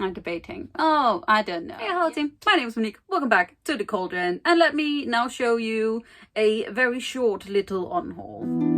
I'm debating. Oh, I don't know. Hey, hello team. My name is Monique. Welcome back to the Cauldron. And let me now show you a very short little unhaul.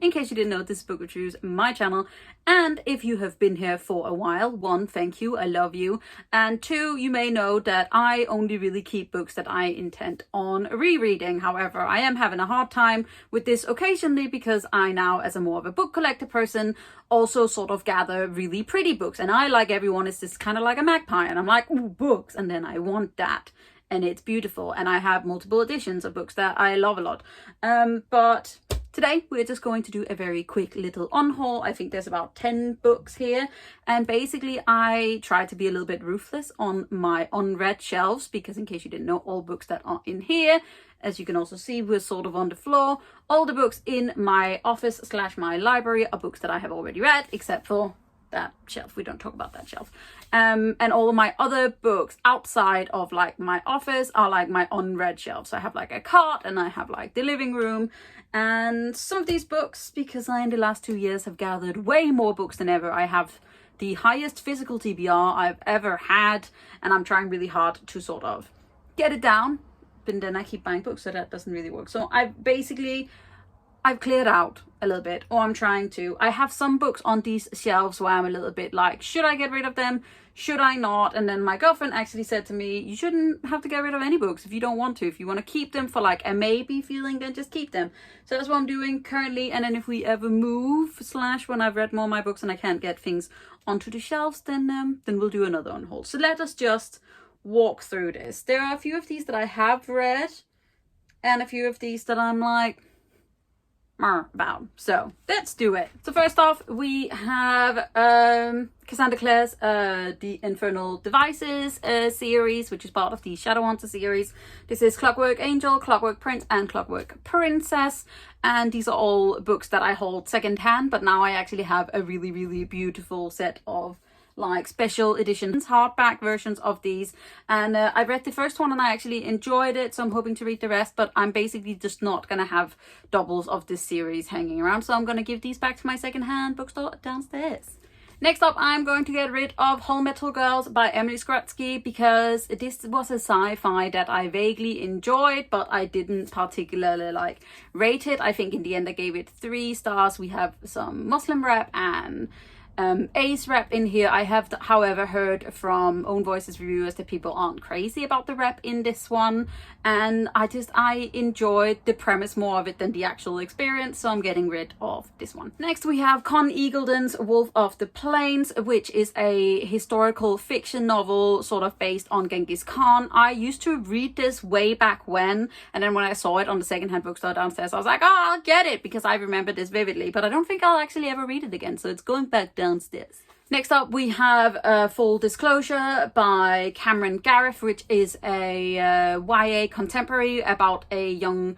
In case you didn't know, this is Bookwitch, my channel, and if you have been here for a while, 1, thank you, I love you, and 2, you may know that I only really keep books that I intend on rereading. However, I am having a hard time with this occasionally because I now, as a more of a book collector person, also sort of gather really pretty books, and I, like everyone, is just kind of like a magpie, and I'm like, ooh, books, and then I want that. And it's beautiful, and I have multiple editions of books that I love a lot. But today we're just going to do a very quick little unhaul. I think there's about 10 books here, and basically I try to be a little bit ruthless on my unread shelves, because in case you didn't know, all books that are in here, as you can also see, we're sort of on the floor. All the books in my office / my library are books that I have already read, except for that shelf. We don't talk about that shelf. And all of my other books outside of like my office are like my unread shelves. So I have like a cot, and I have like the living room, and some of these books, because I in the last 2 years have gathered way more books than ever. I have the highest physical TBR I've ever had, and I'm trying really hard to sort of get it down, but then I keep buying books, so that doesn't really work. So I've cleared out a little bit, or I'm trying to. I have some books on these shelves where I'm a little bit like, should I get rid of them? Should I not? And then my girlfriend actually said to me, you shouldn't have to get rid of any books if you don't want to. If you want to keep them for like a maybe feeling, then just keep them. So that's what I'm doing currently. And then if we ever move / when I've read more of my books and I can't get things onto the shelves, then we'll do another unhaul. So let us just walk through this. There are a few of these that I have read, and a few of these that I'm like, about. So let's do it. So first off, we have Cassandra Clare's The Infernal Devices series, which is part of the Shadowhunter series. This is Clockwork Angel, Clockwork Prince, and Clockwork Princess, and these are all books that I hold secondhand, but now I actually have a really, really beautiful set of like special editions, hardback versions of these, and I read the first one and I actually enjoyed it, so I'm hoping to read the rest, but I'm basically just not gonna have doubles of this series hanging around, so I'm gonna give these back to my secondhand bookstore downstairs. Next up, I'm going to get rid of Whole Metal Girls by Emily Skrutsky, because this was a sci-fi that I vaguely enjoyed, but I didn't particularly like rate it. I think in the end I gave it 3 stars. We have some Muslim rap and Ace rap in here. I have, however, heard from Own Voices reviewers that people aren't crazy about the rap in this one, and I enjoyed the premise more of it than the actual experience, so I'm getting rid of this one. Next we have Con Eagleton's Wolf of the Plains, which is a historical fiction novel sort of based on Genghis Khan. I used to read this way back when, and then when I saw it on the secondhand bookstore downstairs, I was like, oh, I'll get it, because I remember this vividly, but I don't think I'll actually ever read it again, so it's going back downstairs. Next up, we have Full Disclosure by Cameron Gareth, which is a YA contemporary about a young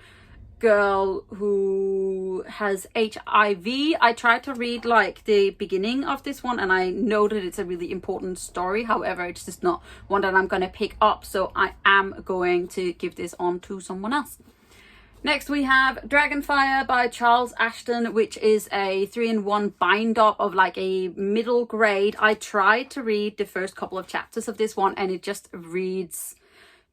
girl who has HIV. I tried to read like the beginning of this one, and I know that it's a really important story. However, it's just not one that I'm going to pick up, so I am going to give this on to someone else. Next we have Dragonfire by Charles Ashton, which is a 3-in-1 bind up of like a middle grade. I tried to read the first couple of chapters of this one, and it just reads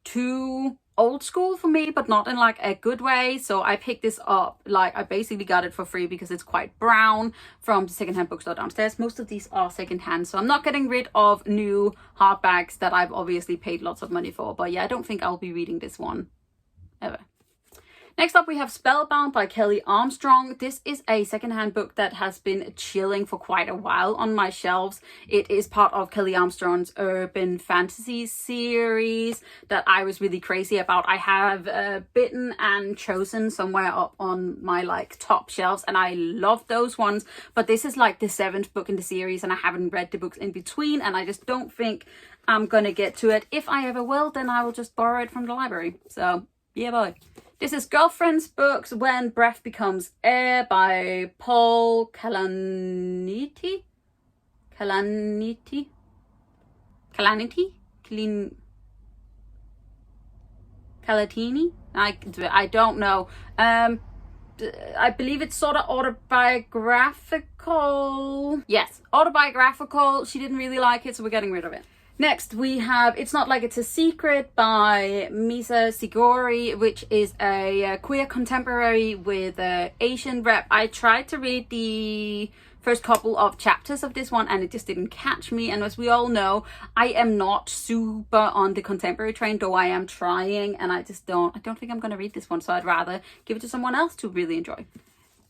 too old school for me, but not in like a good way. So I picked this up, like I basically got it for free because it's quite brown from the secondhand bookstore downstairs. Most of these are secondhand, so I'm not getting rid of new hardbacks that I've obviously paid lots of money for. But yeah, I don't think I'll be reading this one ever. Next up, we have Spellbound by Kelly Armstrong. This is a secondhand book that has been chilling for quite a while on my shelves. It is part of Kelly Armstrong's urban fantasy series that I was really crazy about. I have Bitten and Chosen somewhere up on my like top shelves, and I love those ones. But this is like the 7th book in the series, and I haven't read the books in between, and I just don't think I'm gonna get to it. If I ever will, then I will just borrow it from the library. So yeah, boy. This is Girlfriend's Books When Breath Becomes Air by Paul Calaniti. Calatini? I don't know. I believe it's sort of autobiographical. Yes, autobiographical. She didn't really like it, so we're getting rid of it. Next, we have It's Not Like It's a Secret by Misa Sigori, which is a queer contemporary with Asian rep. I tried to read the first couple of chapters of this one and it just didn't catch me. And as we all know, I am not super on the contemporary train, though I am trying, and I don't think I'm going to read this one, so I'd rather give it to someone else to really enjoy.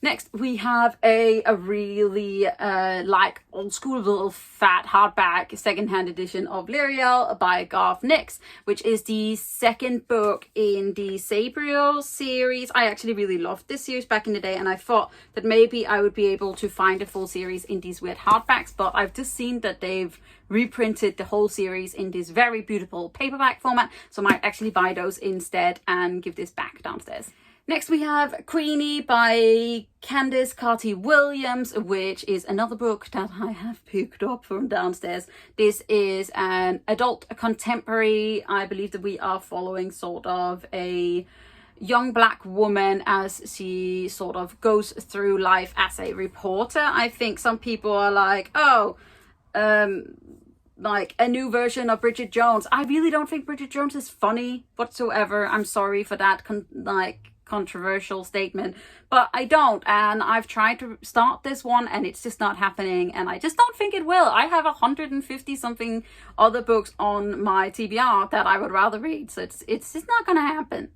Next, we have a really like old school little fat hardback secondhand edition of Lyriel by Garth Nix, which is the second book in the Sabriel series. I actually really loved this series back in the day, and I thought that maybe I would be able to find a full series in these weird hardbacks, but I've just seen that they've reprinted the whole series in this very beautiful paperback format, so I might actually buy those instead and give this back downstairs. Next, we have Queenie by Candice Carty-Williams, which is another book that I have picked up from downstairs. This is an adult contemporary. I believe that we are following sort of a young black woman as she sort of goes through life as a reporter. I think some people are like, oh, like a new version of Bridget Jones. I really don't think Bridget Jones is funny whatsoever. I'm sorry for that controversial statement, but I don't, and I've tried to start this one and it's just not happening, and I just don't think it will. I have 150 something other books on my TBR that I would rather read, so it's just not gonna happen.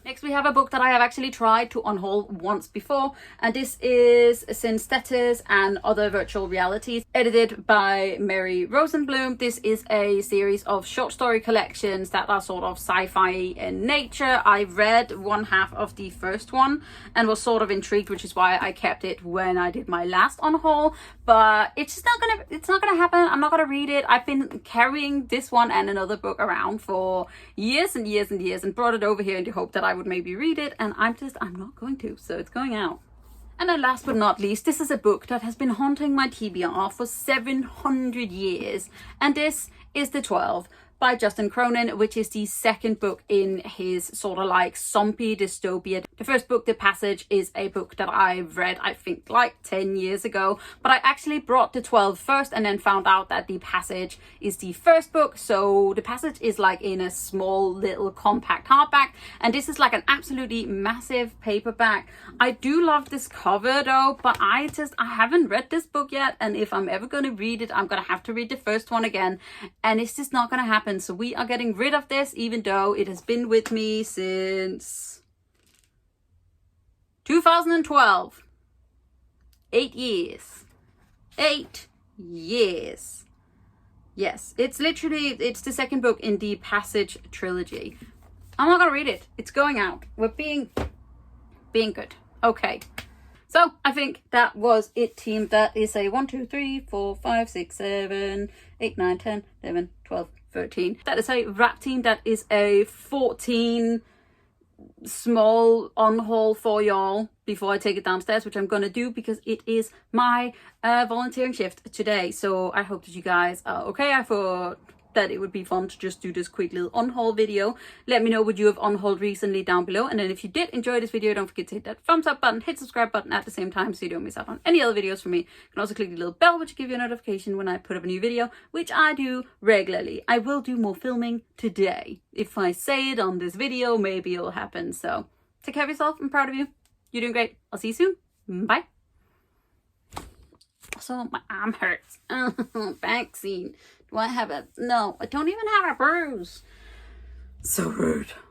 Next, we have a book that I have actually tried to unhaul once before, and this is Synthesis and Other Virtual Realities, edited by Mary Rosenblum. This is a series of short story collections that are sort of sci-fi in nature. I read one half of the first one and was sort of intrigued, which is why I kept it when I did my last unhaul, but it's not gonna happen. I'm not gonna read it. I've been carrying this one and another book around for years and years and years and brought it over here in the hope that I would maybe read it, and I'm not going to, so it's going out. And then last but not least, this is a book that has been haunting my TBR for 700 years, and this is The 12 by Justin Cronin, which is the second book in his sort of like zombie dystopia. The first book, The Passage, is a book that I read, I think, like 10 years ago, but I actually brought The 12 first and then found out that The Passage is the first book. So The Passage is like in a small little compact hardback, and this is like an absolutely massive paperback. I do love this cover though, but I haven't read this book yet, and if I'm ever going to read it, I'm going to have to read the first one again, and it's just not going to happen. So we are getting rid of this, even though it has been with me since 2012. 8 years. 8 years. Yes, it's the second book in the Passage trilogy. I'm not gonna read it. It's going out. We're being good. Okay. So I think that was it, team. That is a 1, 2, 3, 4, 5, 6, 7, 8, 9, 10, 11, 12, 13. That is a wrap, team. That is a 14 small unhaul for y'all before I take it downstairs, which I'm gonna do because it is my volunteering shift today. So I hope that you guys are okay. I thought that it would be fun to just do this quick little unhaul video. Let me know what you have unhauled recently down below, and then if you did enjoy this video, don't forget to hit that thumbs up button, hit subscribe button at the same time so you don't miss out on any other videos from me. You can also click the little bell, which will give you a notification when I put up a new video, which I do regularly. I will do more filming today. If I say it on this video, maybe it'll happen. So take care of yourself. I'm proud of you. You're doing great. I'll see you soon. Bye. Also, my arm hurts. Vaccine. Do I have a... No, I don't even have a bruise. So rude.